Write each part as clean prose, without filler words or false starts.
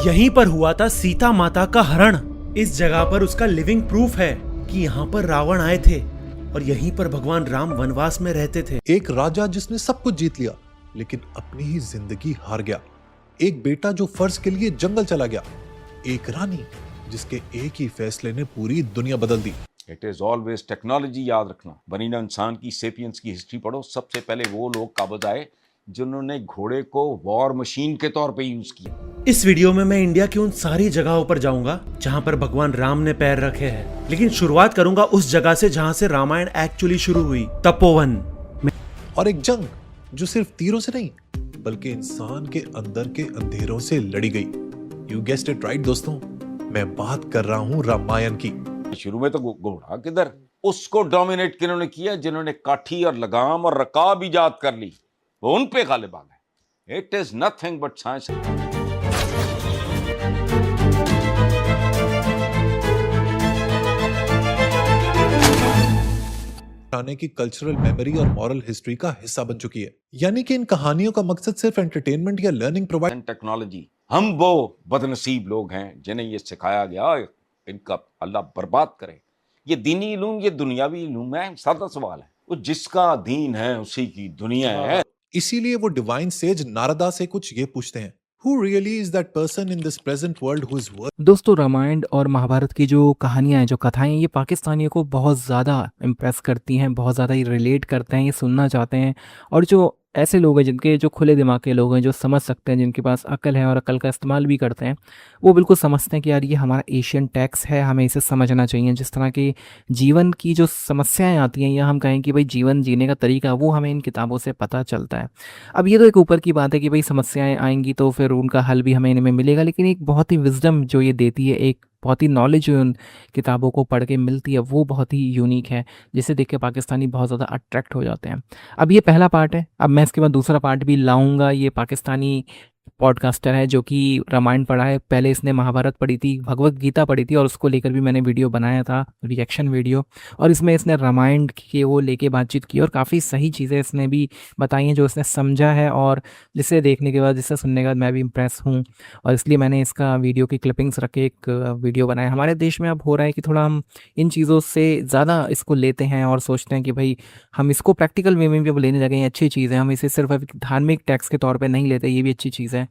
यहीं पर हुआ था सीता माता का हरण। इस जगह पर उसका लिविंग प्रूफ है कि यहाँ पर रावण आए थे और यहीं पर भगवान राम वनवास में रहते थे। एक राजा जिसने सब कुछ जीत लिया लेकिन अपनी ही जिंदगी हार गया। एक बेटा जो फर्ज के लिए जंगल चला गया। एक रानी जिसके एक ही फैसले ने पूरी दुनिया बदल दी। इट इज ऑलवेज टेक्नोलॉजी याद रखना। बनीना इंसान की सेपियंस की हिस्ट्री पढ़ो। सबसे पहले वो लोग काबज आए जिन्होंने घोड़े को वॉर मशीन के तौर पे यूज किया। इस वीडियो में मैं इंडिया की उन सारी जगहों पर जाऊंगा जहां पर भगवान राम ने पैर रखे हैं, लेकिन शुरुआत करूंगा उस जगह से जहां से रामायण एक्चुअली शुरू हुई, तपोवन। और एक जंग जो सिर्फ तीरों से नहीं बल्कि इंसान के अंदर के अंधेरों से लड़ी गई। यू गेस्ड इट राइट दोस्तों, मैं बात कर रहा हूं रामायण की। शुरू में तो घोड़ा किधर, उसको डोमिनेट किन्होंने किया जिन्होंने काठी और लगाम और रकाब इजाद कर ली, वो उन पे गालिब आ गए। It is nothing but science. आने की कल्चरल मेमोरी और मॉरल हिस्ट्री का हिस्सा बन चुकी है। यानी कि इन कहानियों का मकसद सिर्फ एंटरटेनमेंट या लर्निंग प्रोवाइड। टेक्नोलॉजी, हम वो बदनसीब लोग हैं जिन्हें ये सिखाया गया, इनका अल्लाह बर्बाद करे। ये दीनी इल्म, ये दुनियावी इल्म है। सादा सवाल है, वो जिसका दीन है उसी की दुनिया है। इसीलिए वो डिवाइन सेज नारदा से कुछ ये पूछते हैं, Who really is that person in this present world who is worth? दोस्तों, रामायण और महाभारत की जो कहानियाँ हैं, जो कथाएं हैं, ये पाकिस्तानियों को बहुत ज़्यादा इम्प्रेस करती हैं, बहुत ज़्यादा ही रिलेट करते हैं, ये सुनना चाहते हैं। और जो ऐसे लोग हैं जिनके जो खुले दिमाग के लोग हैं, जो समझ सकते हैं, जिनके पास अक्ल है और अक्ल का इस्तेमाल भी करते हैं, वो बिल्कुल समझते हैं कि यार ये हमारा एशियन टेक्स्ट है, हमें इसे समझना चाहिए। जिस तरह की जीवन की जो समस्याएं आती हैं या हम कहें कि भाई जीवन जीने का तरीका, वो हमें इन किताबों से पता चलता है। अब ये तो एक ऊपर की बात है कि भाई समस्याएं आएंगी तो फिर उनका हल भी हमें इनमें मिलेगा, लेकिन एक बहुत ही विजडम जो ये देती है, एक बहुत ही नॉलेज जो उन किताबों को पढ़ के मिलती है, वो बहुत ही यूनिक है, जिसे देख के पाकिस्तानी बहुत ज़्यादा अट्रैक्ट हो जाते हैं। अब ये पहला पार्ट है, अब मैं इसके बाद दूसरा पार्ट भी लाऊंगा। ये पाकिस्तानी पॉडकास्टर है जो कि रामायण पढ़ा है, पहले इसने महाभारत पढ़ी थी, भगवत गीता पढ़ी थी, और उसको लेकर भी मैंने वीडियो बनाया था, रिएक्शन वीडियो। और इसमें इसने रामायण के वो लेके बातचीत की और काफ़ी सही चीज़ें इसने भी बताई हैं जो इसने समझा है, और जिसे देखने के बाद, जिसे सुनने के बाद मैं भी इम्प्रेस हूँ, और इसलिए मैंने इसका वीडियो की क्लिपिंग्स रख के एक वीडियो बनाया। हमारे देश में अब हो रहा है कि थोड़ा हम इन चीज़ों से ज़्यादा इसको लेते हैं और सोचते हैं कि भाई हम इसको प्रैक्टिकल वे में भी अब लेने लगे हैं, अच्छी चीज़ है। हम इसे सिर्फ एक धार्मिक टैक्स के तौर पे नहीं लेते, ये भी अच्छी चीज़ है।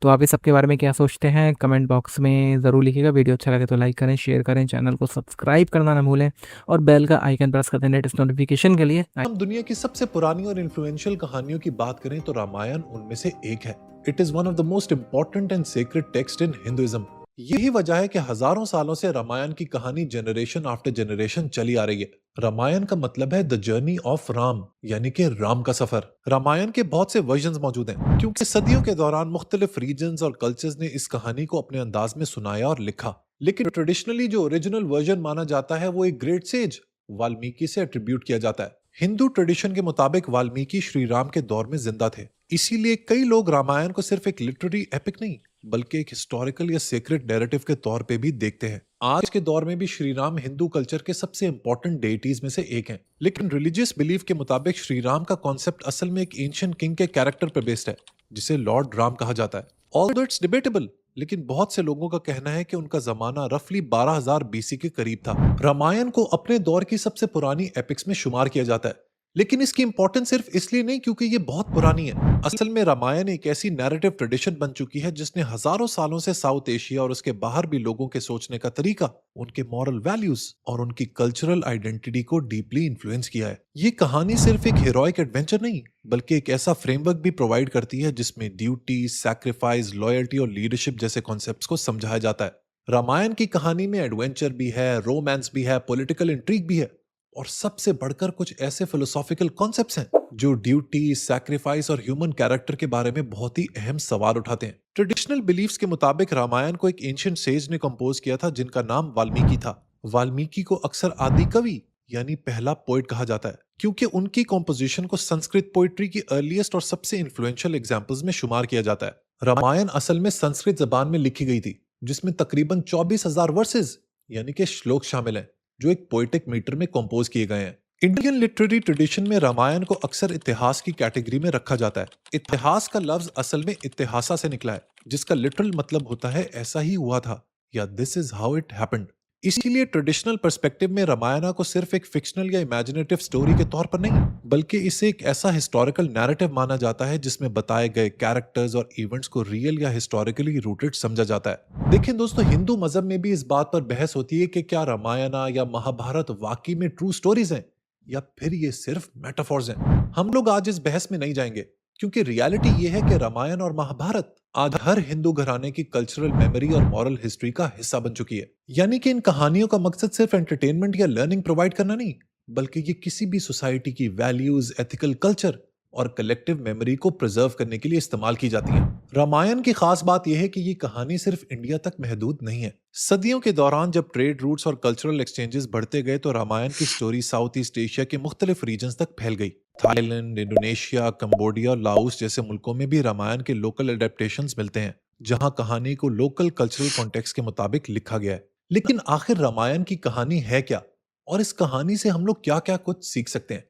तो आप इस सब के बारे में क्या सोचते हैं, कमेंट बॉक्स में ज़रूर लिखिएगा। वीडियो अच्छा लगे तो लाइक करें, शेयर करें, चैनल को सब्सक्राइब करना ना भूलें, और बेल का आइकन प्रेस कर दें लेटेस्ट नोटिफिकेशन के लिए। हम दुनिया की सबसे पुरानी और इन्फ्लुएंशियल कहानियों की बात करें तो रामायण उनमें से एक है। It is one of the most important and sacred text in Hinduism. यही वजह है कि हजारों सालों से रामायण की कहानी जनरेशन आफ्टर जनरेशन चली आ रही है। रामायण का मतलब है द जर्नी ऑफ राम, यानी कि राम का सफर। रामायण के बहुत से वर्जन्स मौजूद हैं क्योंकि सदियों के दौरान मुख्तलिफ रीजन्स और कल्चर्स ने इस कहानी को अपने अंदाज में सुनाया और लिखा। लेकिन ट्रेडिशनली जो ओरिजिनल वर्जन माना जाता है वो एक ग्रेट सेज वाल्मीकि से एट्रीब्यूट किया जाता है। हिंदू ट्रेडिशन के मुताबिक वाल्मीकि श्री राम के दौर में जिंदा थे, इसीलिए कई लोग रामायण को सिर्फ एक लिटरेरी एपिक नहीं बल्कि एक हिस्टोरिकल या सीक्रेट नैरेटिव के तौर पे भी देखते हैं। आज के दौर में भी श्री राम हिंदू कल्चर के सबसे इंपॉर्टेंट डेटीज में से एक हैं, लेकिन रिलीजियस बिलीफ के मुताबिक श्री राम का कॉन्सेप्ट असल में एक एंशिएंट किंग के कैरेक्टर पर बेस्ड है जिसे लॉर्ड राम कहा जाता है। ऑल्दो इट्स डिबेटेबल, लेकिन बहुत से लोगों का कहना है कि उनका जमाना रफली 12,000 बीसी के करीब था। रामायण को अपने दौर की सबसे पुरानी एपिक्स में शुमार किया जाता है, लेकिन इसकी इंपॉर्टेंस सिर्फ इसलिए नहीं क्योंकि ये बहुत पुरानी है। असल में रामायण एक ऐसी नैरेटिव ट्रेडिशन बन चुकी है जिसने हजारों सालों से साउथ एशिया और उसके बाहर भी लोगों के सोचने का तरीका, उनके मॉरल वैल्यूज और उनकी कल्चरल आइडेंटिटी को डीपली इन्फ्लुएंस किया है। ये कहानी सिर्फ एक हीरोइक एडवेंचर नहीं बल्कि एक ऐसा फ्रेमवर्क भी प्रोवाइड करती है जिसमें ड्यूटी, सैक्रिफाइस, लॉयल्टी और लीडरशिप जैसे कॉन्सेप्ट्स को समझाया जाता है। रामायण की कहानी में एडवेंचर भी है, रोमांस भी है, पॉलिटिकल इंट्रिग भी है, और सबसे बढ़कर कुछ ऐसे फिलोसॉफिकल कॉन्सेप्ट्स हैं जो ड्यूटी, सैक्रिफाइस और ह्यूमन कैरेक्टर के बारे में बहुत ही अहम सवाल उठाते हैं। ट्रेडिशनल बिलीफ्स के मुताबिक रामायण को एक एंशिएंट सेज ने कंपोज किया था जिनका नाम वाल्मीकि था। वाल्मीकि को अक्सर आदि कवि यानी पहला पोइट कहा जाता है क्योंकि उनकी कॉम्पोजिशन को संस्कृत पोइट्री की अर्लीस्ट और सबसे इन्फ्लुएंशियल एग्जाम्पल्स में शुमार किया जाता है। रामायण असल में संस्कृत जबान में लिखी गई थी जिसमें तकरीबन 24,000 वर्सेज यानी कि श्लोक शामिल हैं जो एक पोएटिक मीटर में कंपोज किए गए हैं। इंडियन लिटरेरी ट्रेडिशन में रामायण को अक्सर इतिहास की कैटेगरी में रखा जाता है। इतिहास का लफ्ज असल में इतिहासा से निकला है, जिसका लिटरल मतलब होता है ऐसा ही हुआ था या this is how it happened. इसीलिए ट्रेडिशनल पर्सपेक्टिव में रामायण को सिर्फ एक फिक्शनल या इमेजिनेटिव स्टोरी के तौर पर नहीं, बल्कि इसे एक ऐसा हिस्टोरिकल नैरेटिव माना जाता है जिसमें बताए गए कैरेक्टर्स और इवेंट्स को रियल या हिस्टोरिकली रूटेड समझा जाता है। देखिए दोस्तों, हिंदू मजहब में भी इस बात पर बहस होती है कि क्या रामायण या महाभारत वाकई में ट्रू स्टोरीज हैं या फिर ये सिर्फ मेटाफॉर्स हैं। हम लोग आज इस बहस में नहीं जाएंगे, क्योंकि रियलिटी ये है कि रामायण और महाभारत आज हर हिंदू घराने की कल्चरल मेमोरी और मॉरल हिस्ट्री का हिस्सा बन चुकी है। यानी कि इन कहानियों का मकसद सिर्फ एंटरटेनमेंट या लर्निंग प्रोवाइड करना नहीं, बल्कि ये किसी भी सोसाइटी की वैल्यूज, एथिकल कल्चर और कलेक्टिव मेमोरी को प्रिजर्व करने के लिए इस्तेमाल की जाती है। रामायण की खास बात यह है कि ये कहानी सिर्फ इंडिया तक महदूद नहीं है। सदियों के दौरान जब ट्रेड रूट्स और कल्चरल एक्सचेंजेस बढ़ते गए तो रामायण की स्टोरी साउथ ईस्ट एशिया के मुख्तलिफ रीजन्स तक फैल गई। थाईलैंड, इंडोनेशिया, कंबोडिया और लाओस जैसे मुल्कों में भी रामायण के लोकल एडेप्टेशंस मिलते हैं, जहां कहानी को लोकल कल्चरल कॉन्टेक्स्ट के मुताबिक लिखा गया है। लेकिन आखिर रामायण की कहानी है क्या, और इस कहानी से हम लोग क्या क्या कुछ सीख सकते हैं?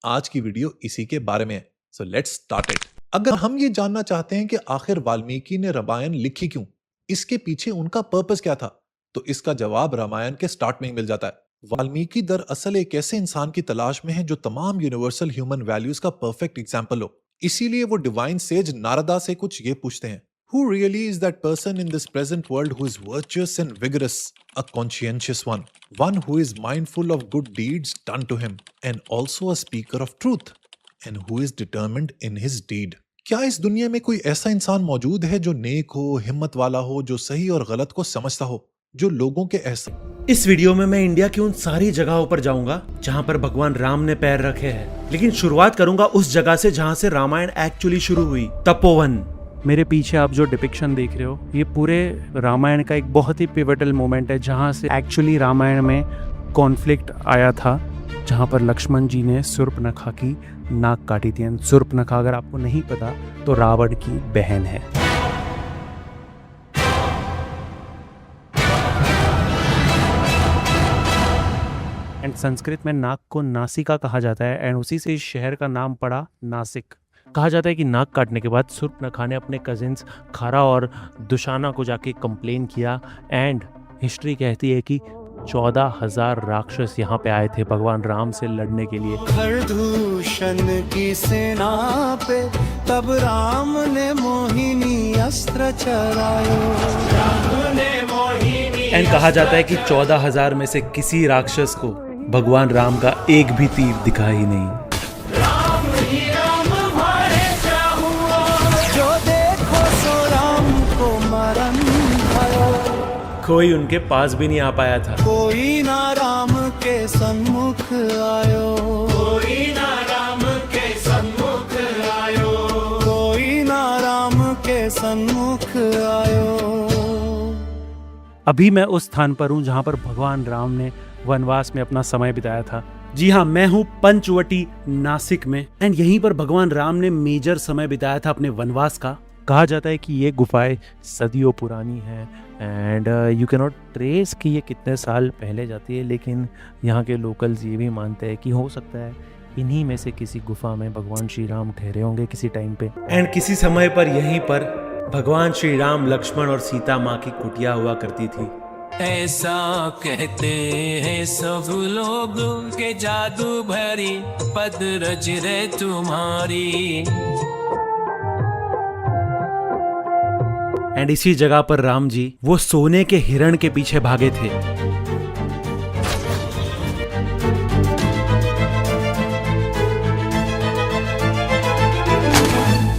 आज की वीडियो इसी के बारे में है। So let's start it. अगर हम ये जानना चाहते हैं कि आखिर वाल्मीकि ने रामायण लिखी क्यों, इसके पीछे उनका पर्पस क्या था, तो इसका जवाब रामायण के स्टार्ट में ही मिल जाता है। वाल्मीकि दरअसल एक ऐसे इंसान की तलाश में है जो तमाम यूनिवर्सल ह्यूमन वैल्यूज का परफेक्ट एग्जाम्पल हो। इसीलिए वो डिवाइन सेज नारदा से कुछ ये पूछते हैं, Who really is that person in this present world who is virtuous and vigorous, a conscientious one who is mindful of good deeds done to him, and also a speaker of truth, and who is determined in his deed? क्या इस दुनिया में कोई ऐसा इंसान मौजूद है जो नेक हो, हिम्मत वाला हो, जो सही और गलत को समझता हो, जो लोगों के इस वीडियो में मैं इंडिया की उन सारी जगहों पर जाऊंगा जहां पर भगवान राम ने पैर रखे हैं, लेकिन शुरुआत करूंगा उस जगह से जहां से रामायण एक्चुअली शुरू हुई, तपोवन। मेरे पीछे आप जो डिपिक्शन देख रहे हो, ये पूरे रामायण का एक बहुत ही पिवटल मोमेंट है, जहाँ से एक्चुअली रामायण में कॉन्फ्लिक्ट आया था, जहाँ पर लक्ष्मण जी ने शूर्पणखा की नाक काटी थी। शूर्पणखा, अगर आपको नहीं पता, तो रावण की बहन है। एंड संस्कृत में नाक को नासिका कहा जाता है, एंड उसी से इस शहर का नाम पड़ा नासिक। कहा जाता है कि नाक काटने के बाद शूर्पणखा ने अपने कजिन्स खारा और दुशाना को जाके कंप्लेन किया, एंड हिस्ट्री कहती है कि 14,000 राक्षस यहाँ पे आए थे भगवान राम से लड़ने के लिए। खरदूषण की सेना पे तब राम ने मोहिनी अस्त्र चलायो। एंड कहा जाता है कि 14,000 में से किसी राक्षस को भगवान राम का एक भी तीर दिखा ही नहीं। कोई उनके पास भी नहीं आ पाया था। कोई ना राम के सन्मुख आयो, कोई ना राम के सन्मुख आयो, कोई ना राम के सन्मुख आयो। अभी मैं उस स्थान पर हूँ जहाँ पर भगवान राम ने वनवास में अपना समय बिताया था। जी हाँ, मैं हूँ पंचवटी नासिक में, एंड यहीं पर भगवान राम ने मेजर समय बिताया था अपने वनवास का। कहा जाता है कि ये गुफाएं सदियों पुरानी हैं, and you can not trace कि ये कितने साल पहले जाती है, लेकिन यहाँ के लोकल्स ये भी मानते हैं कि हो सकता है इन्हीं में से किसी गुफा में भगवान श्री राम ठहरे होंगे किसी टाइम पे। एंड किसी समय पर यहीं पर भगवान श्री राम, लक्ष्मण और सीता माँ की कुटिया हुआ करती थी। ऐसा कहते हैं सब लोग के जादू भरी पद रज रे तुम्हारी। एंड इसी जगह पर राम जी वो सोने के हिरण के पीछे भागे थे।